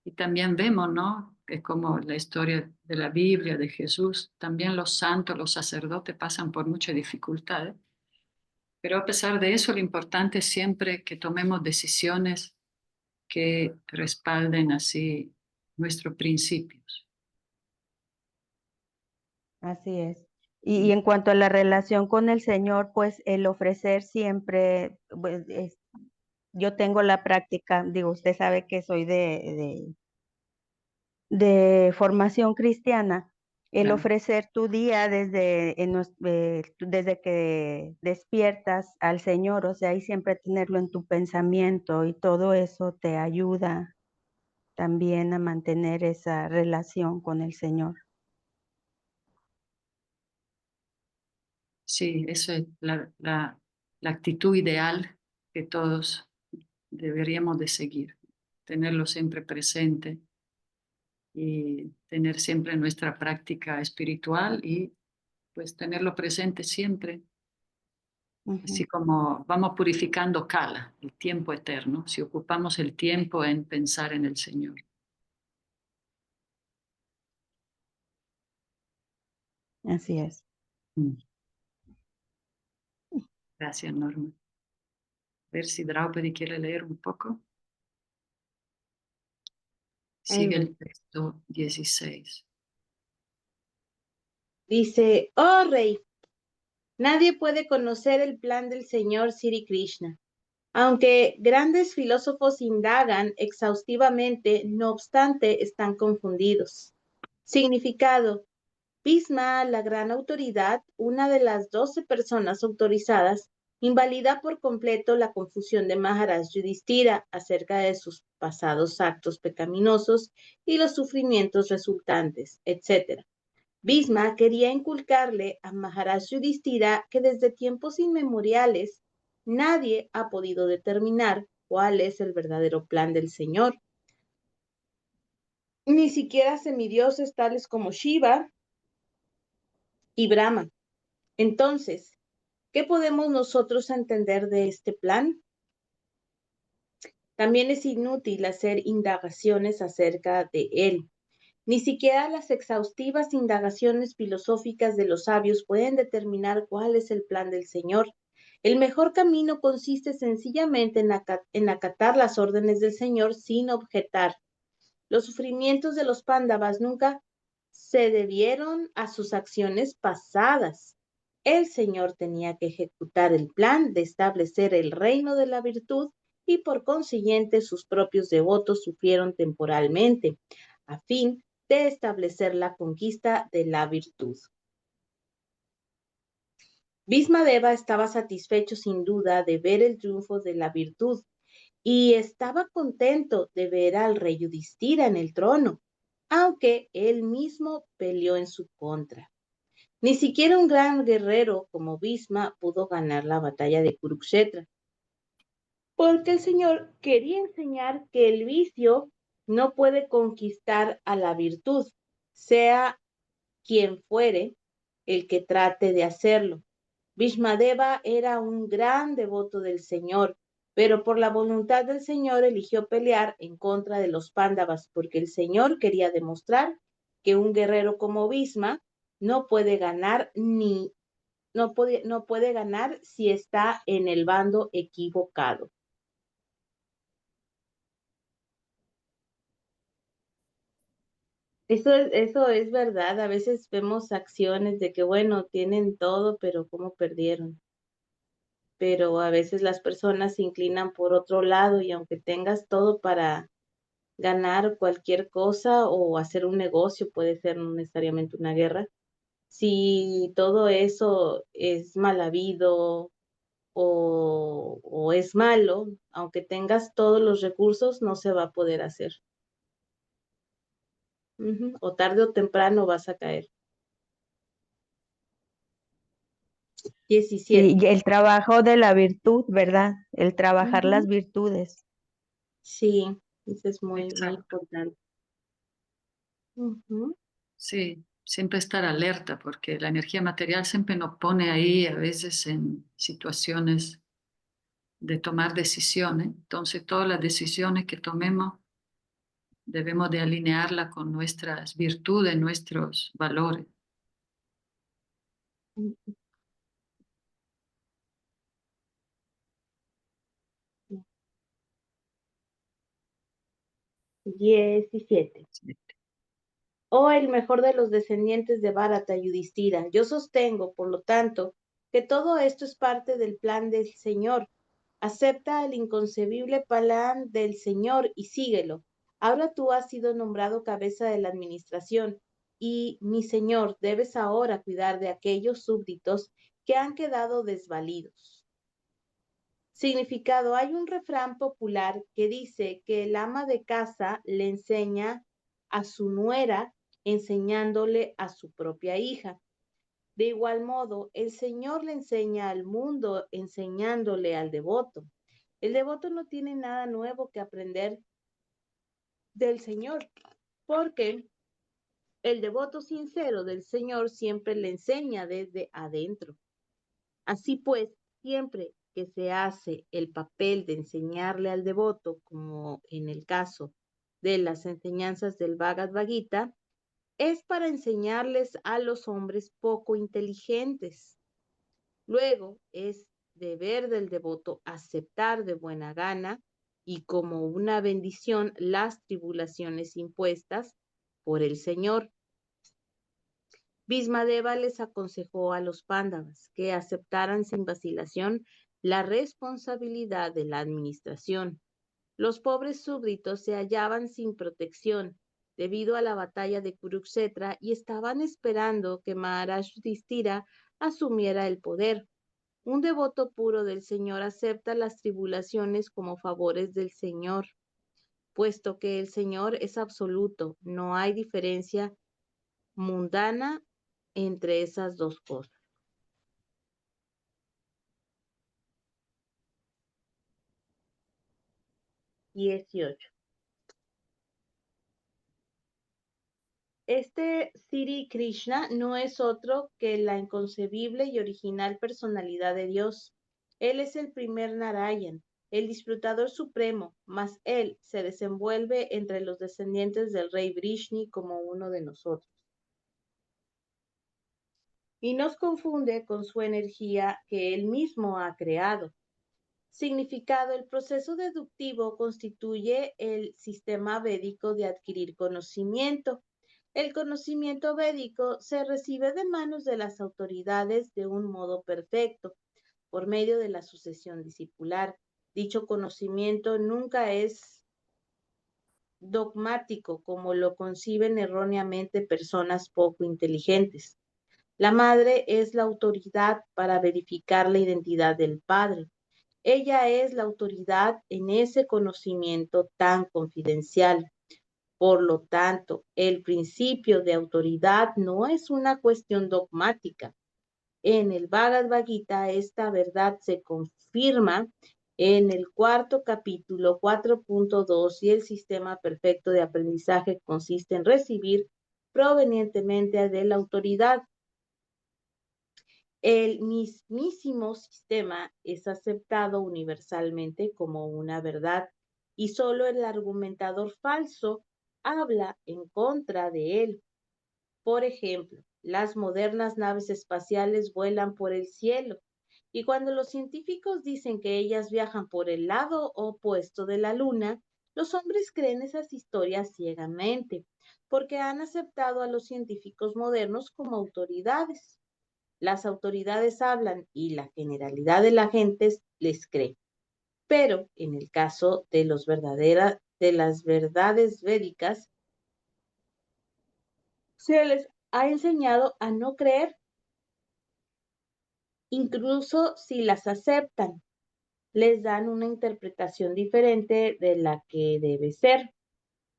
Speaker 1: Y también vemos, ¿no? Que es como la historia de la Biblia, de Jesús, también los santos, los sacerdotes pasan por muchas dificultades, pero a pesar de eso, lo importante es siempre que tomemos decisiones que respalden así nuestros principios.
Speaker 2: Así es. Y en cuanto a la relación con el Señor, pues el ofrecer siempre, pues, yo tengo la práctica, digo, usted sabe que soy de formación cristiana, el
Speaker 1: Claro.
Speaker 2: ofrecer tu día desde que despiertas al Señor, o sea, y siempre tenerlo en tu pensamiento y todo eso te ayuda también a mantener esa relación con el Señor.
Speaker 1: Sí, esa es la actitud ideal que todos deberíamos de seguir, tenerlo siempre presente y tener siempre nuestra práctica espiritual y pues tenerlo presente siempre, así
Speaker 2: Ujú.
Speaker 1: como vamos purificando Kala, el tiempo eterno, si ocupamos el tiempo en pensar en el Señor.
Speaker 2: Así es.
Speaker 1: Mm. Gracias, Norma. A ver si Draupadi quiere leer un poco.
Speaker 4: Ahí
Speaker 1: Sigue
Speaker 4: voy.
Speaker 1: el texto 16.
Speaker 4: Dice, oh rey, nadie puede conocer el plan del Señor Sri Krishna. Aunque grandes filósofos indagan exhaustivamente, no obstante, están confundidos. Significado. Bhisma, la gran autoridad, una de las 12 personas autorizadas, invalida por completo la confusión de Maharaj Yudhishthira acerca de sus pasados actos pecaminosos y los sufrimientos resultantes, etc. Bhisma quería inculcarle a Maharaj Yudhishthira que desde tiempos inmemoriales nadie ha podido determinar cuál es el verdadero plan del Señor. Ni siquiera semidioses tales como Shiva y Brahma. Entonces, ¿qué podemos nosotros entender de este plan? También es inútil hacer indagaciones acerca de él. Ni siquiera las exhaustivas indagaciones filosóficas de los sabios pueden determinar cuál es el plan del Señor. El mejor camino consiste sencillamente en acatar las órdenes del Señor sin objetar. Los sufrimientos de los pándavas nunca se debieron a sus acciones pasadas. El Señor tenía que ejecutar el plan de establecer el reino de la virtud y por consiguiente sus propios devotos sufrieron temporalmente a fin de establecer la conquista de la virtud. Bhismadeva estaba satisfecho sin duda de ver el triunfo de la virtud y estaba contento de ver al rey Yudhishthira en el trono, aunque él mismo peleó en su contra. Ni siquiera un gran guerrero como Bhisma pudo ganar la batalla de Kurukshetra, porque el Señor quería enseñar que el vicio no puede conquistar a la virtud, sea quien fuere el que trate de hacerlo. Bhishmadeva era un gran devoto del Señor, pero por la voluntad del Señor eligió pelear en contra de los Pándavas, porque el Señor quería demostrar que un guerrero como Bhisma no puede ganar no puede ganar si está en el bando equivocado. Eso es verdad. A veces vemos acciones de que, bueno, tienen todo, pero ¿cómo perdieron? Pero a veces las personas se inclinan por otro lado y aunque tengas todo para ganar cualquier cosa o hacer un negocio, puede ser no necesariamente una guerra, Si todo eso es mal habido o es malo, aunque tengas todos los recursos, no se va a poder hacer. O tarde o temprano vas a caer. 17.
Speaker 2: Sí, y el trabajo de la virtud, ¿verdad? El trabajar las
Speaker 4: Ujú.
Speaker 2: virtudes.
Speaker 4: Sí, eso es muy
Speaker 1: Exacto.
Speaker 4: importante. Ujú.
Speaker 1: Sí, siempre estar alerta porque la energía material siempre nos pone ahí a veces en situaciones de tomar decisiones. Entonces, todas las decisiones que tomemos debemos de alinearla con nuestras virtudes, nuestros valores.
Speaker 4: 17. Oh, el mejor de los descendientes de Bharata, Yudhishthira, yo sostengo, por lo tanto, que todo esto es parte del plan del Señor. Acepta el inconcebible plan del Señor y síguelo. Ahora tú has sido nombrado cabeza de la administración y, mi Señor, debes ahora cuidar de aquellos súbditos que han quedado desvalidos. Significado: hay un refrán popular que dice que el ama de casa le enseña a su nuera enseñándole a su propia hija. De igual modo, el Señor le enseña al mundo enseñándole al devoto. El devoto no tiene nada nuevo que aprender del Señor, porque el devoto sincero del Señor siempre le enseña desde adentro. Así pues, siempre que se hace el papel de enseñarle al devoto, como en el caso de las enseñanzas del Bhagavad Gita, es para enseñarles a los hombres poco inteligentes. Luego es deber del devoto aceptar de buena gana y como una bendición las tribulaciones impuestas por el Señor. Bhismadeva les aconsejó a los Pándavas que aceptaran sin vacilación la responsabilidad de la administración. Los pobres súbditos se hallaban sin protección debido a la batalla de Kurukshetra y estaban esperando que Maharaj Yudhishthira asumiera el poder. Un devoto puro del Señor acepta las tribulaciones como favores del Señor, puesto que el Señor es absoluto, no hay diferencia mundana entre esas dos cosas. 18. Este Sri Krishna no es otro que la inconcebible y original personalidad de Dios. Él es el primer Narayan, el disfrutador supremo, mas él se desenvuelve entre los descendientes del rey Vrishni como uno de nosotros. Y nos confunde con su energía que él mismo ha creado. Significado: el proceso deductivo constituye el sistema védico de adquirir conocimiento. El conocimiento védico se recibe de manos de las autoridades de un modo perfecto, por medio de la sucesión discipular. Dicho conocimiento nunca es dogmático, como lo conciben erróneamente personas poco inteligentes. La madre es la autoridad para verificar la identidad del padre. Ella es la autoridad en ese conocimiento tan confidencial. Por lo tanto, el principio de autoridad no es una cuestión dogmática. En el Bhagavad Gita esta verdad se confirma en el cuarto capítulo 4.2 y el sistema perfecto de aprendizaje consiste en recibir provenientemente de la autoridad. El mismísimo sistema es aceptado universalmente como una verdad y solo el argumentador falso habla en contra de él. Por ejemplo, las modernas naves espaciales vuelan por el cielo y cuando los científicos dicen que ellas viajan por el lado opuesto de la luna, los hombres creen esas historias ciegamente porque han aceptado a los científicos modernos como autoridades. Las autoridades hablan y la generalidad de la gente les cree. Pero en el caso de las verdades védicas, se les ha enseñado a no creer, incluso si las aceptan, les dan una interpretación diferente de la que debe ser.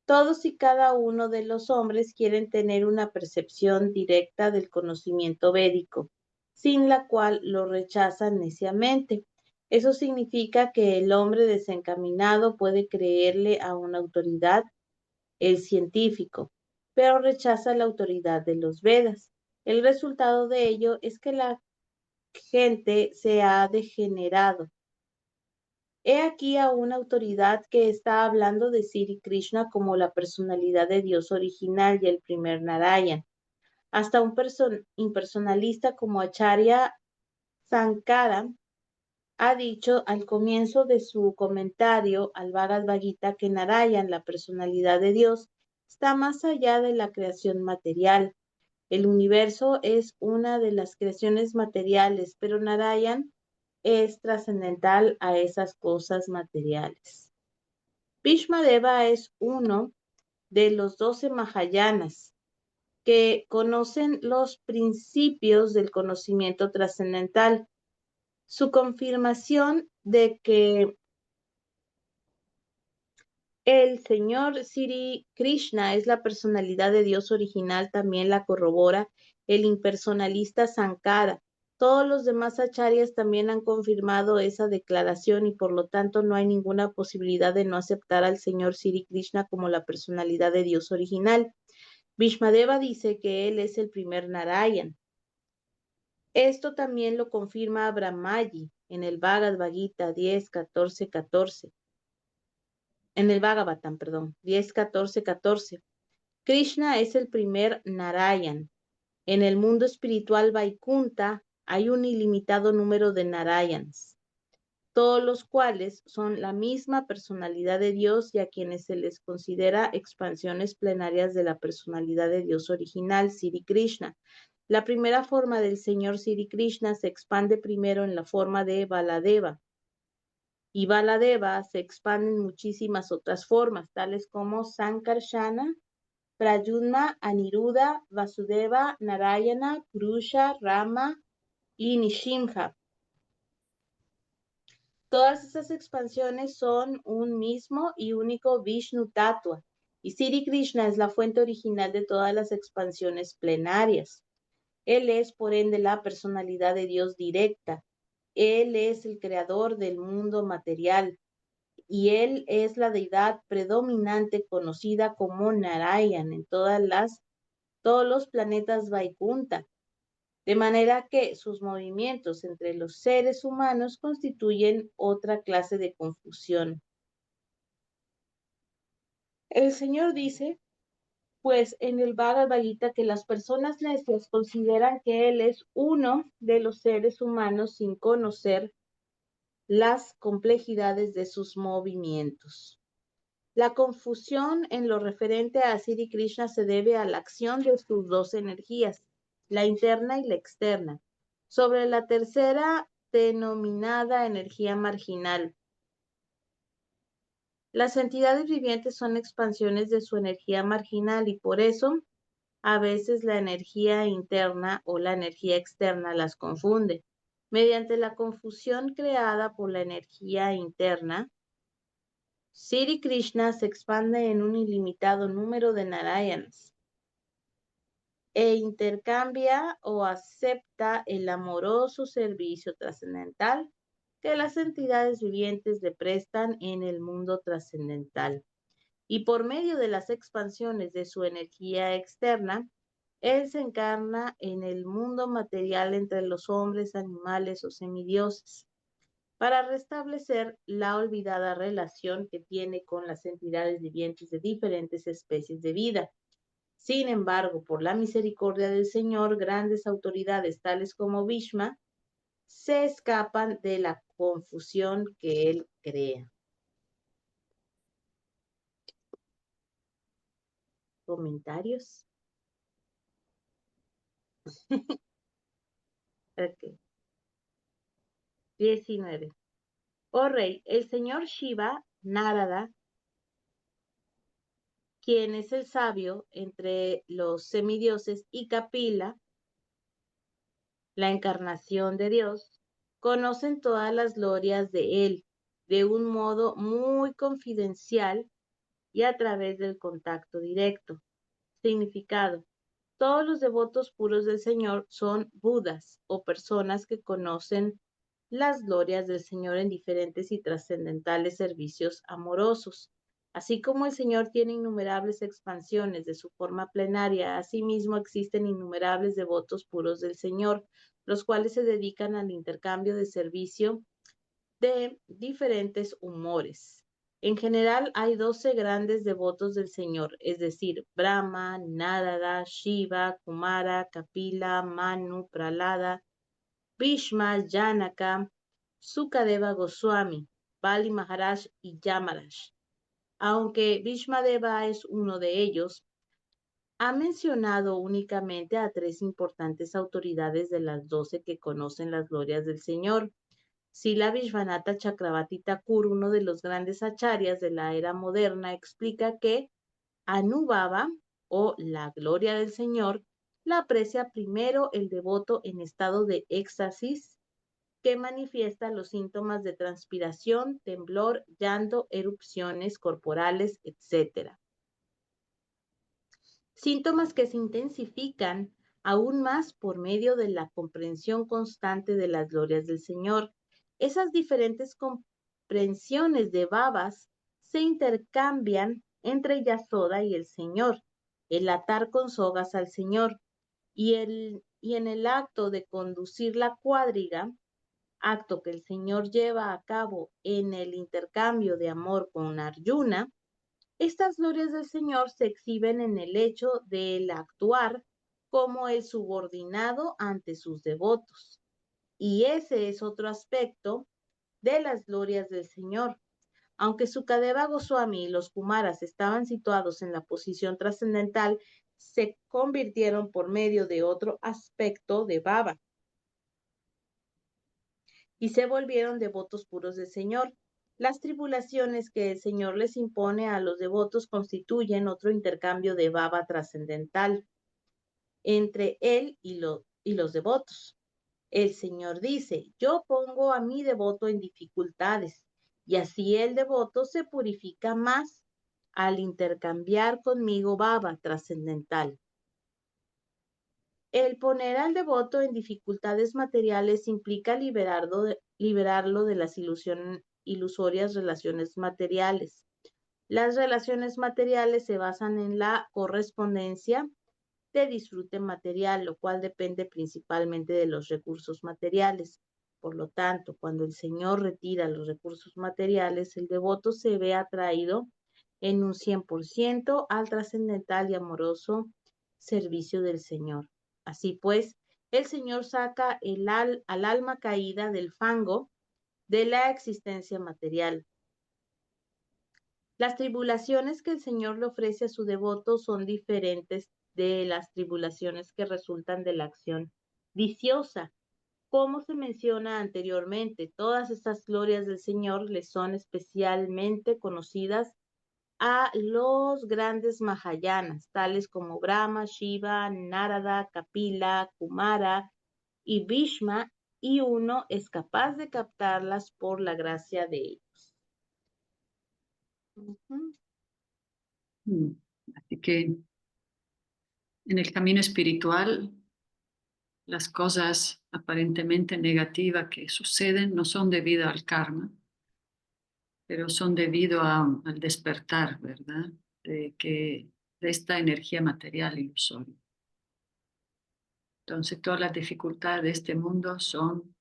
Speaker 4: Todos y cada uno de los hombres quieren tener una percepción directa del conocimiento védico, sin la cual lo rechazan neciamente. Eso significa que el hombre desencaminado puede creerle a una autoridad, el científico, pero rechaza la autoridad de los Vedas. El resultado de ello es que la gente se ha degenerado. He aquí a una autoridad que está hablando de Sri Krishna como la personalidad de Dios original y el primer Narayan. Hasta un impersonalista como Acharya Sankara ha dicho al comienzo de su comentario al Bhagavad Gita que Narayan, la personalidad de Dios, está más allá de la creación material. El universo es una de las creaciones materiales, pero Narayan es trascendental a esas cosas materiales. Bhishmadeva es uno de los 12 Mahayanas que conocen los principios del conocimiento trascendental. Su confirmación de que el Señor Sri Krishna es la personalidad de Dios original también la corrobora el impersonalista Sankara. Todos los demás acharyas también han confirmado esa declaración y por lo tanto no hay ninguna posibilidad de no aceptar al Señor Sri Krishna como la personalidad de Dios original. Bhishmadeva dice que él es el primer Narayan. Esto también lo confirma Brahmaji en el Bhagavad Gita 10:14-14. En el Bhagavatam, 10:14-14. Krishna es el primer Narayan. En el mundo espiritual Vaikunta hay un ilimitado número de Narayans, todos los cuales son la misma personalidad de Dios y a quienes se les considera expansiones plenarias de la personalidad de Dios original, Sri Krishna. La primera forma del Señor Sri Krishna se expande primero en la forma de Baladeva. Y Baladeva se expande en muchísimas otras formas, tales como Sankarsana, Pradyumna, Aniruddha, Vasudeva, Narayana, Purusha, Rama y Nishimha. Todas esas expansiones son un mismo y único Vishnu Tattva, y Sri Krishna es la fuente original de todas las expansiones plenarias. Él es, por ende, la personalidad de Dios directa. Él es el creador del mundo material. Y él es la deidad predominante conocida como Narayan en todos los planetas Vaikunta, de manera que sus movimientos entre los seres humanos constituyen otra clase de confusión. El Señor dice, pues en el Bhagavad Gita, que las personas necias consideran que Él es uno de los seres humanos sin conocer las complejidades de sus movimientos. La confusión en lo referente a Sri Krishna se debe a la acción de sus dos energías, la interna y la externa, sobre la tercera denominada energía marginal. Las entidades vivientes son expansiones de su energía marginal y por eso a veces la energía interna o la energía externa las confunde. Mediante la confusión creada por la energía interna, Sri Krishna se expande en un ilimitado número de Narayanas e intercambia o acepta el amoroso servicio trascendental que las entidades vivientes le prestan en el mundo trascendental. Y por medio de las expansiones de su energía externa, él se encarna en el mundo material entre los hombres, animales o semidioses, para restablecer la olvidada relación que tiene con las entidades vivientes de diferentes especies de vida. Sin embargo, por la misericordia del Señor, grandes autoridades tales como Bhishma se escapan de la confusión que él crea. ¿Comentarios? Okay. 19. Oh rey, el señor Shiva, Narada, quien es el sabio entre los semidioses, y Kapila, la encarnación de Dios, conocen todas las glorias de él de un modo muy confidencial y a través del contacto directo. Significado: todos los devotos puros del Señor son Budas o personas que conocen las glorias del Señor en diferentes y trascendentales servicios amorosos. Así como el Señor tiene innumerables expansiones de su forma plenaria, asimismo existen innumerables devotos puros del Señor, los cuales se dedican al intercambio de servicio de diferentes humores. En general hay 12 grandes devotos del Señor, es decir, Brahma, Narada, Shiva, Kumara, Kapila, Manu, Prahlada, Bhishma, Janaka, Sukadeva Goswami, Bali Maharaj y Yamaraj. Aunque Bhishmadeva es uno de ellos, ha mencionado únicamente a 3 importantes autoridades de las 12 que conocen las glorias del Señor. Sila Vishvanatha Chakravarti Thakur, uno de los grandes acharyas de la era moderna, explica que Anubhava, o la gloria del Señor, la aprecia primero el devoto en estado de éxtasis, que manifiesta los síntomas de transpiración, temblor, llanto, erupciones corporales, etc. Síntomas que se intensifican aún más por medio de la comprensión constante de las glorias del Señor. Esas diferentes comprensiones de babas se intercambian entre Yasoda y el Señor, el atar con sogas al Señor, y en el acto de conducir la cuadriga, acto que el Señor lleva a cabo en el intercambio de amor con Arjuna. Estas glorias del Señor se exhiben en el hecho del actuar como el subordinado ante sus devotos. Y ese es otro aspecto de las glorias del Señor. Aunque Sukadeva Goswami y los Kumaras estaban situados en la posición trascendental, se convirtieron por medio de otro aspecto de Baba y se volvieron devotos puros del Señor. Las tribulaciones que el Señor les impone a los devotos constituyen otro intercambio de baba trascendental entre él y los devotos. El Señor dice: yo pongo a mi devoto en dificultades, y así el devoto se purifica más al intercambiar conmigo baba trascendental. El poner al devoto en dificultades materiales implica liberarlo de las ilusorias relaciones materiales. Las relaciones materiales se basan en la correspondencia de disfrute material, lo cual depende principalmente de los recursos materiales. Por lo tanto, cuando el Señor retira los recursos materiales, el devoto se ve atraído en un 100% al trascendental y amoroso servicio del Señor. Así pues, el Señor saca al alma caída del fango de la existencia material. Las tribulaciones que el Señor le ofrece a su devoto son diferentes de las tribulaciones que resultan de la acción viciosa. Como se menciona anteriormente, todas estas glorias del Señor le son especialmente conocidas a los grandes Mahayanas, tales como Brahma, Shiva, Narada, Kapila, Kumara y Bhishma, y uno es capaz de captarlas por la gracia de ellos.
Speaker 1: Así que en el camino espiritual, las cosas aparentemente negativas que suceden no son debido al karma, pero son debido al despertar, ¿verdad? De esta energía material ilusoria. Entonces, todas las dificultades de este mundo son,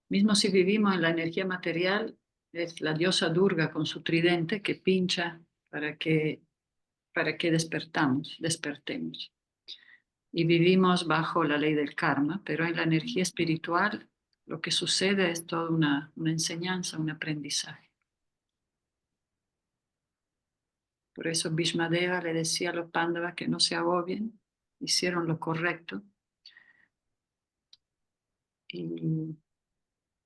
Speaker 1: mismo si vivimos en la energía material, es la diosa Durga con su tridente que pincha para que despertemos. Y vivimos bajo la ley del karma, pero en la energía espiritual lo que sucede es toda una enseñanza, un aprendizaje. Por eso Bhishmadeva le decía a los Pándavas que no se agobien, hicieron lo correcto. Y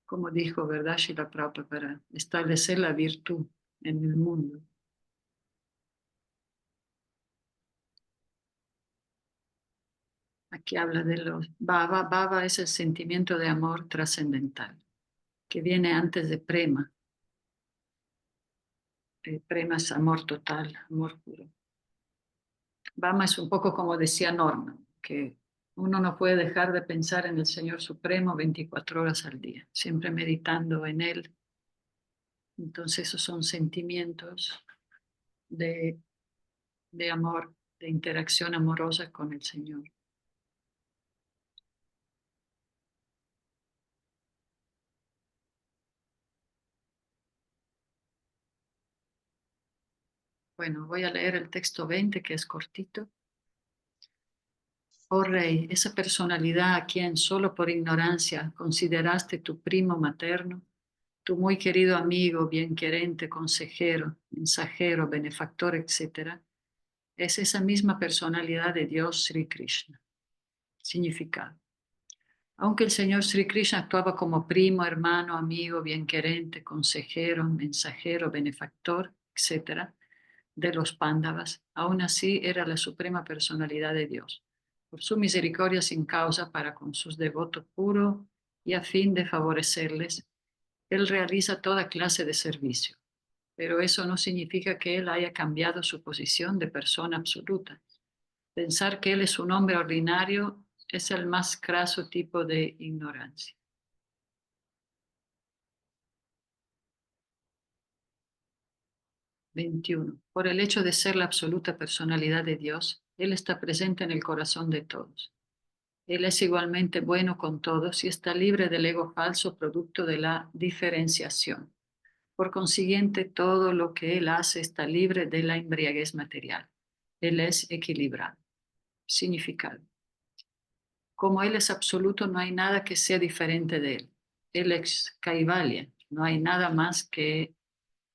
Speaker 1: como dijo, ¿verdad, Srila Prabhupada? Para establecer la virtud en el mundo. Aquí habla de los bhava. Bhava es el sentimiento de amor trascendental, que viene antes de prema. Prema es amor total, amor puro. Bhava es un poco como decía Norma, que uno no puede dejar de pensar en el Señor Supremo 24 horas al día, siempre meditando en Él. Entonces esos son sentimientos de amor, de interacción amorosa con el Señor. Bueno, voy a leer el texto 20, que es cortito. Oh Rey, esa personalidad a quien solo por ignorancia consideraste tu primo materno, tu muy querido amigo, bienquerente, consejero, mensajero, benefactor, etc., es esa misma personalidad de Dios Sri Krishna. Significado. Aunque el Señor Sri Krishna actuaba como primo, hermano, amigo, bienquerente, consejero, mensajero, benefactor, etc., de los Pándavas, aún así era la suprema personalidad de Dios, por su misericordia sin causa para con sus devotos puros y a fin de favorecerles, Él realiza toda clase de servicio, pero eso no significa que Él haya cambiado su posición de persona absoluta. Pensar que Él es un hombre ordinario es el más craso tipo de ignorancia. XXI. Por el hecho de ser la absoluta personalidad de Dios, Él está presente en el corazón de todos. Él es igualmente bueno con todos y está libre del ego falso producto de la diferenciación. Por consiguiente, todo lo que Él hace está libre de la embriaguez material. Él es equilibrado. Significado. Como Él es absoluto, no hay nada que sea diferente de Él. Él es Kaivalya, no hay nada más que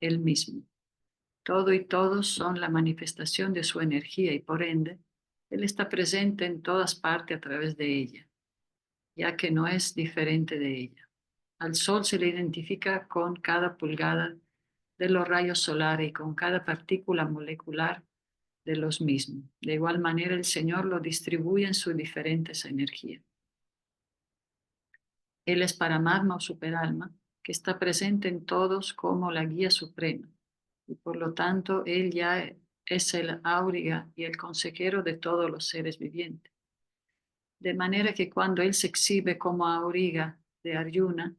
Speaker 1: Él mismo. Todo y todos son la manifestación de su energía y por ende, Él está presente en todas partes a través de ella, ya que no es diferente de ella. Al Sol se le identifica con cada pulgada de los rayos solares y con cada partícula molecular de los mismos. De igual manera, el Señor lo distribuye en sus diferentes energías. Él es Paramatma o superalma, que está presente en todos como la guía suprema, y por lo tanto, Él ya es el áuriga y el consejero de todos los seres vivientes. De manera que cuando Él se exhibe como auriga de Arjuna,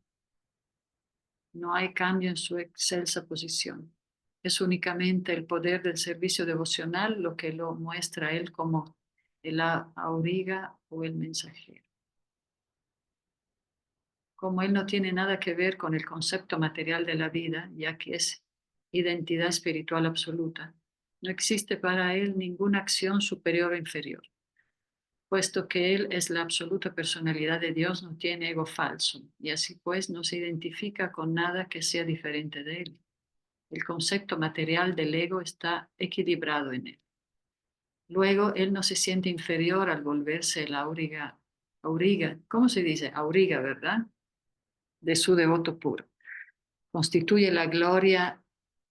Speaker 1: no hay cambio en su excelsa posición. Es únicamente el poder del servicio devocional lo que lo muestra a Él como el auriga o el mensajero. Como Él no tiene nada que ver con el concepto material de la vida, ya que es identidad espiritual absoluta, no existe para Él ninguna acción superior o inferior. Puesto que Él es la absoluta personalidad de Dios, no tiene ego falso, y así pues no se identifica con nada que sea diferente de Él. El concepto material del ego está equilibrado en Él. Luego, Él no se siente inferior al volverse el auriga, ¿cómo se dice? Auriga, ¿verdad? De su devoto puro. Constituye la gloria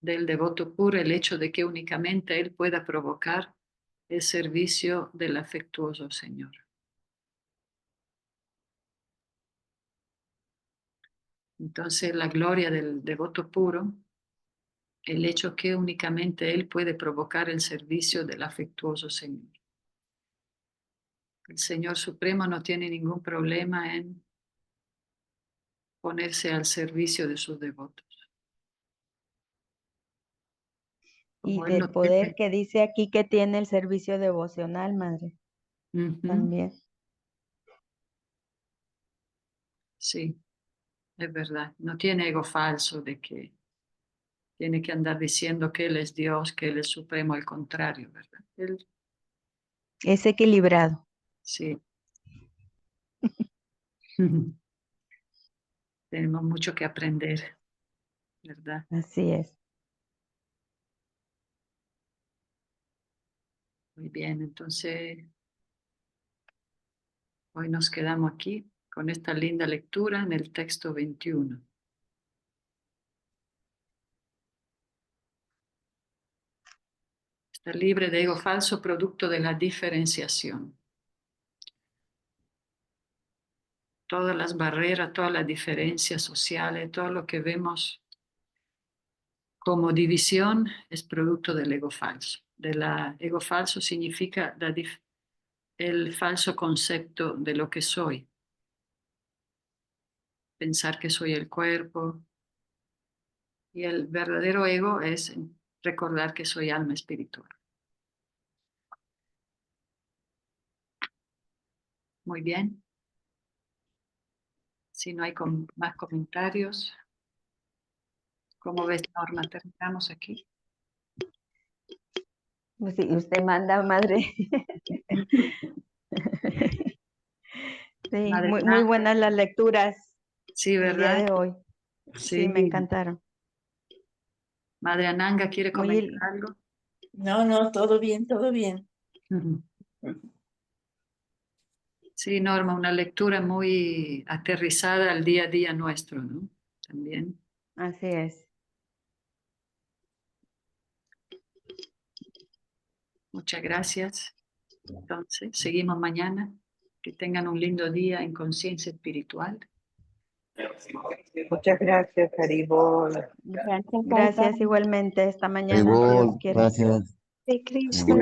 Speaker 1: del devoto puro el hecho de que únicamente Él pueda provocar el servicio del afectuoso Señor. Entonces, la gloria del devoto puro, el hecho que únicamente Él puede provocar el servicio del afectuoso Señor. El Señor Supremo no tiene ningún problema en ponerse al servicio de sus devotos.
Speaker 2: Y
Speaker 1: Como Él
Speaker 2: del
Speaker 1: no
Speaker 2: poder
Speaker 1: tiene.
Speaker 2: que dice aquí que tiene el servicio devocional, madre, también.
Speaker 1: Sí, es verdad. No tiene ego falso de que tiene que andar diciendo que Él es Dios, que Él es supremo, al contrario, ¿verdad? Él,
Speaker 2: Es equilibrado.
Speaker 1: sí. Tenemos mucho que aprender, ¿verdad?
Speaker 2: Así es.
Speaker 1: Muy bien, entonces hoy nos quedamos aquí con esta linda lectura en el texto 21. Está libre de ego falso producto de la diferenciación. todas las barreras, todas las diferencias sociales, todo lo que vemos como división es producto del ego falso. Ego falso significa el falso concepto de lo que soy. Pensar que soy el cuerpo. Y el verdadero ego es recordar que soy alma espiritual. Muy bien. Si no hay más comentarios, ¿cómo ves, Norma? Terminamos aquí.
Speaker 2: Pues sí, usted manda, madre. Sí,
Speaker 1: Madre
Speaker 2: muy
Speaker 1: Nanga.
Speaker 2: buenas las lecturas
Speaker 1: Sí,
Speaker 2: el día
Speaker 1: ¿verdad?
Speaker 2: de hoy.
Speaker 1: Sí.
Speaker 2: Sí, me encantaron.
Speaker 1: Madre Ananga, ¿quiere comentar algo?
Speaker 5: No, todo bien, todo bien.
Speaker 1: Ujú. Sí, Norma, una lectura muy aterrizada al día a día nuestro, ¿no? También.
Speaker 2: Así es.
Speaker 1: Muchas gracias. Entonces, seguimos mañana. Que tengan un lindo día en conciencia espiritual.
Speaker 6: Muchas gracias, Haribol.
Speaker 2: Gracias igualmente esta mañana, si Dios quiere.
Speaker 7: Gracias.
Speaker 8: De Krishna.